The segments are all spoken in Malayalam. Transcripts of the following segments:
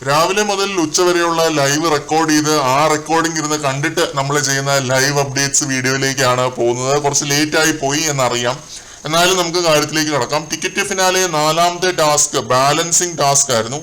രാവിലെ മുതൽ ഉച്ചവരെയുള്ള ലൈവ് റെക്കോർഡ് ചെയ്ത് ആ റെക്കോർഡിംഗ് ഇരുന്ന് കണ്ടിട്ട് നമ്മൾ ചെയ്യുന്ന ലൈവ് അപ്ഡേറ്റ്സ് വീഡിയോയിലേക്കാണ് പോകുന്നത്. കുറച്ച് ലേറ്റ് ആയി പോയി എന്നറിയാം, എന്നാലും നമുക്ക് കാര്യത്തിലേക്ക് കടക്കാം. ടിക്കറ്റ് ഫിനാലെ 4ാമത്തെ ടാസ്ക് ബാലൻസിങ് ടാസ്ക് ആയിരുന്നു.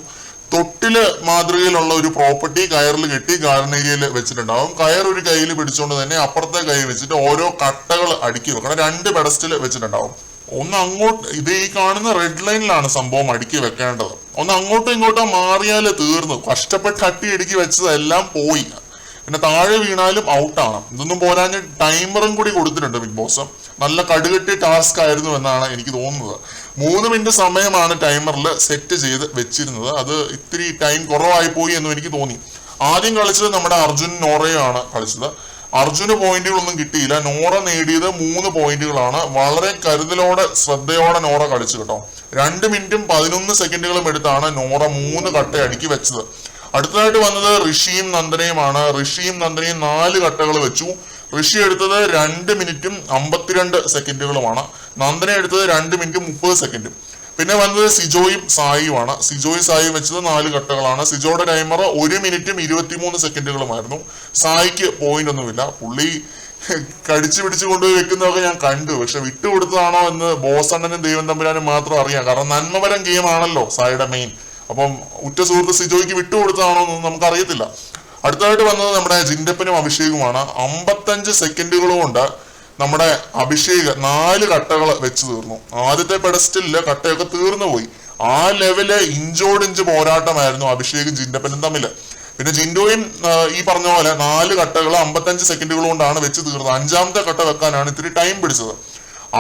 തൊട്ടില് മാതൃകയിലുള്ള ഒരു പ്രോപ്പർട്ടി കയറിൽ കെട്ടി ഗാർഡൻ ഏരിയയിൽ വെച്ചിട്ടുണ്ടാവും. കയർ ഒരു കയ്യിൽ പിടിച്ചുകൊണ്ട് തന്നെ അപ്പുറത്തെ കൈ വെച്ചിട്ട് ഓരോ കട്ടകൾ അടുക്കി വെക്കണം. 2 പെഡസ്റ്റൽ വെച്ചിട്ടുണ്ടാവും. ഒന്ന് അങ്ങോട്ട്, ഇത് ഈ കാണുന്ന റെഡ് ലൈനിലാണ് സംഭവം അടുക്കി വെക്കേണ്ടത്. ഒന്ന് അങ്ങോട്ടും ഇങ്ങോട്ടോ മാറിയാല് തീർന്നു. കഷ്ടപ്പെട്ട് അടുക്കി വെച്ചതെല്ലാം പോയി. പിന്നെ താഴെ വീണാലും ഔട്ടാണ്. ഇതൊന്നും പോരാഞ്ഞ് ടൈമറും കൂടി കൊടുത്തിട്ടുണ്ട് ബിഗ് ബോസ്. നല്ല കടുകട്ടി ടാസ്ക് ആയിരുന്നു എന്നാണ് എനിക്ക് തോന്നുന്നത്. 3 മിനിറ്റ് സമയമാണ് ടൈമറിൽ സെറ്റ് ചെയ്ത് വെച്ചിരുന്നത്. അത് ഇത്തിരി ടൈം കുറവായി പോയി എന്നും എനിക്ക് തോന്നി. ആദ്യം കളിച്ചത് നമ്മുടെ അർജുൻ നോറയാണ് കളിച്ചത്. അർജുന് പോയിന്റുകളൊന്നും കിട്ടിയില്ല. നോറ നേടിയത് 3 പോയിന്റുകളാണ്. വളരെ കരുതലോടെ ശ്രദ്ധയോടെ നോറ കളിച്ചു കേട്ടോ. 2 മിനിറ്റും 11 സെക്കൻഡുകളും എടുത്താണ് നോറ 3 കട്ട അടുക്കി വെച്ചത്. അടുത്തതായിട്ട് വന്നത് ഋഷിയും നന്ദനയുമാണ്. ഋഷിയും നന്ദനയും 4 കട്ടകൾ വെച്ചു. ഋഷി എടുത്തത് 2 മിനിറ്റും 52 സെക്കൻഡുകളുമാണ്. നന്ദന എടുത്തത് 2 മിനിറ്റും 30 സെക്കൻഡും. പിന്നെ വന്നത് സിജോയും സായിയുമാണ്. സിജോയും സായിയും വെച്ചത് 4 കട്ടകളാണ്. സിജോയുടെ ടൈമർ 1 മിനിറ്റും 23 സെക്കൻഡുകളുമായിരുന്നു. സായിക്ക് പോയിന്റ് ഒന്നുമില്ല. പുള്ളി കടിച്ചു പിടിച്ചു കൊണ്ടുപോയി വെക്കുന്നതൊക്കെ ഞാൻ കണ്ടു. പക്ഷെ വിട്ടുകൊടുത്തതാണോ എന്ന് ബോസ് അണ്ണനും ദൈവം തമ്പുരാനും മാത്രം അറിയാം. കാരണം നന്മപരം ഗെയിം ആണല്ലോ സായിയുടെ മെയിൻ. അപ്പം ഉറ്റ സുഹൃത്ത് സിജോയ്ക്ക് വിട്ടുകൊടുത്തതാണോ എന്ന് നമുക്കറിയത്തില്ല. അടുത്തതായിട്ട് വന്നത് നമ്മുടെ ജിൻഡപ്പനും അഭിഷേകുമാണ്. 55 സെക്കൻഡുകൾ കൊണ്ട് നമ്മുടെ അഭിഷേക് 4 കട്ടകൾ വെച്ച് തീർന്നു. ആദ്യത്തെ പെഡസ്റ്റലില് കട്ടയൊക്കെ തീർന്നു പോയി. ആ ലെവല് ഇഞ്ചോടിഞ്ച് പോരാട്ടമായിരുന്നു അഭിഷേകും ജിൻഡപ്പനും തമ്മില്. പിന്നെ ജിൻഡോയും ഈ പറഞ്ഞ പോലെ 4 കട്ടകൾ 55 സെക്കൻഡുകൾ കൊണ്ടാണ് വെച്ച് തീർന്നത്. 5ാമത്തെ കട്ട വെക്കാനാണ് ഇത്തിരി ടൈം പിടിച്ചത്.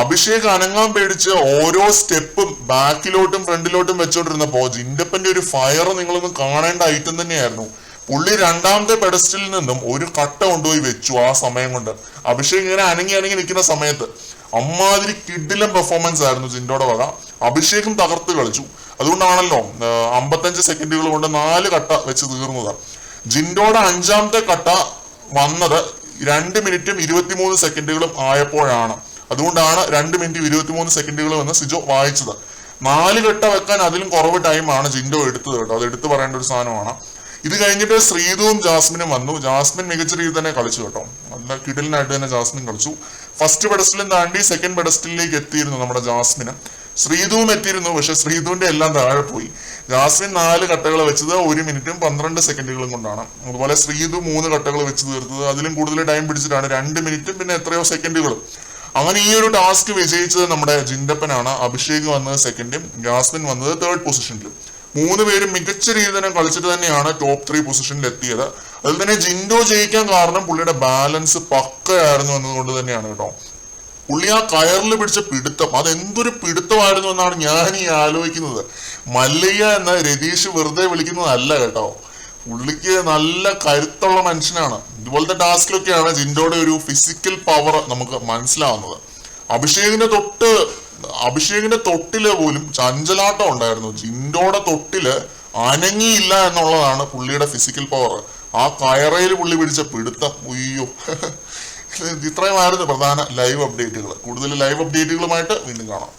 അഭിഷേക് അനങ്ങാൻ പേടിച്ച് ഓരോ സ്റ്റെപ്പും ബാക്കിലോട്ടും ഫ്രണ്ടിലോട്ടും വെച്ചോണ്ടിരുന്നപ്പോ ജിൻഡപ്പന്റെ ഒരു ഫയർ നിങ്ങളൊന്നും കാണേണ്ട ഐറ്റം തന്നെയായിരുന്നു. പുള്ളി 2ാമത്തെ പെഡസ്റ്റലിൽ നിന്നും ഒരു കട്ട കൊണ്ടുപോയി വെച്ചു. ആ സമയം കൊണ്ട് അഭിഷേക് ഇങ്ങനെ അനങ്ങി നിൽക്കുന്ന സമയത്ത് അമ്മാതിരി കിഡിലം പെർഫോമൻസ് ആയിരുന്നു ജിൻഡോയുടെ വക. അഭിഷേകും തകർത്ത് കളിച്ചു. അതുകൊണ്ടാണല്ലോ 55 സെക്കൻഡുകൾ കൊണ്ട് 4 കട്ട വെച്ച് തീർന്നത്. ജിൻഡോയുടെ 5ാമത്തെ കട്ട വന്നത് 2 മിനിറ്റും 23 സെക്കൻഡുകളും ആയപ്പോഴാണ്. അതുകൊണ്ടാണ് 2 മിനിറ്റ് 23 സെക്കൻഡുകളും എന്ന് സിജോ വായിച്ചത്. 4 കട്ട വെക്കാൻ അതിലും കുറവ് ടൈമാണ് ജിൻഡോ എടുത്തത് കേട്ടോ. അത് എടുത്തു പറയേണ്ട ഒരു സാധനമാണ്. ഇത് കഴിഞ്ഞിട്ട് ശ്രീതുവും ജാസ്മിനും വന്നു. ജാസ്മിൻ മികച്ച രീതിയിൽ തന്നെ കളിച്ചു കേട്ടോ. നല്ല കിടലിനായിട്ട് തന്നെ ജാസ്മിൻ കളിച്ചു. ഫസ്റ്റ് പെഡസ്റ്റലും താണ്ടി സെക്കൻഡ് പെഡസ്റ്റലിലേക്ക് എത്തിയിരുന്നു നമ്മുടെ ജാസ്മിന്. ശ്രീതുവും എത്തിയിരുന്നു, പക്ഷെ ശ്രീതുവിന്റെ എല്ലാം താഴെ പോയി. ജാസ്മിൻ 4 കട്ടകൾ വെച്ചത് 1 മിനിറ്റും 12 സെക്കൻഡുകളും കൊണ്ടാണ്. അതുപോലെ ശ്രീതു 3 കട്ടകൾ വെച്ച് തീർത്തത് അതിലും കൂടുതൽ ടൈം പിടിച്ചിട്ടാണ് 2 മിനിറ്റും പിന്നെ എത്രയോ സെക്കൻഡുകളും. അങ്ങനെ ഈ ഒരു ടാസ്ക് വിജയിച്ചത് നമ്മുടെ ജിൻഡപ്പനാണ്. അഭിഷേക് വന്നത് സെക്കൻഡും ജാസ്മിൻ വന്നത് 3rd പൊസിഷനിലും. 3 പേരും മികച്ച രീതിയിൽ തന്നെ കളിച്ചിട്ട് തന്നെയാണ് ടോപ്പ് 3 പൊസിഷനിൽ എത്തിയത്. അതിൽ തന്നെ ജിൻഡോ ജയിക്കാൻ കാരണം പുള്ളിയുടെ ബാലൻസ് പക്കയായിരുന്നു എന്നതുകൊണ്ട് തന്നെയാണ് കേട്ടോ. പുള്ളി ആ കയറിൽ പിടിച്ച പിടുത്തം, അതെന്തൊരു പിടുത്തമായിരുന്നു എന്നാണ് ഞാൻ ഈ ആലോചിക്കുന്നത്. മല്ലയ്യ എന്ന രതീഷ് വെറുതെ വിളിക്കുന്നതല്ല കേട്ടോ. പുള്ളിക്ക് നല്ല കരുത്തുള്ള മനുഷ്യനാണ്. ഇതുപോലത്തെ ടാസ്കിലൊക്കെയാണ് ജിൻഡോയുടെ ഒരു ഫിസിക്കൽ പവർ നമുക്ക് മനസ്സിലാവുന്നത്. അഭിഷേകിന്റെ തൊട്ടില് പോലും ചഞ്ചലാട്ടം ഉണ്ടായിരുന്നു. ജിൻഡോയുടെ തൊട്ടില് അനങ്ങിയില്ല എന്നുള്ളതാണ് പുള്ളിയുടെ ഫിസിക്കൽ പവർ. ആ കയറയിൽ പുള്ളി പിടിച്ച പിടുത്തം, ഉയ്യോ. ഇത്രയുമായിരുന്നു പ്രധാന ലൈവ് അപ്ഡേറ്റുകൾ. കൂടുതൽ ലൈവ് അപ്ഡേറ്റുകളുമായിട്ട് വീണ്ടും കാണാം.